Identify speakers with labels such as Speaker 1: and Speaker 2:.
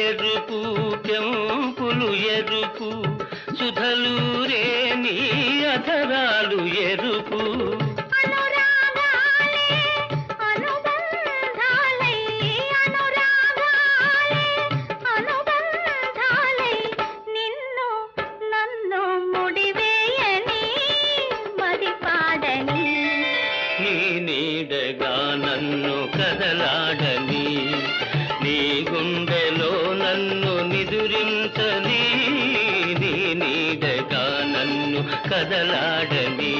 Speaker 1: ఎరుపు కెంపులు ఎరుపు సుధలూరే నీ అధరాలు ఎరుపు నీ నీడగా నన్ను కదలాడని నీ గుండెలో నన్ను నిదురించని నీ నీడగా నన్ను కదలాడని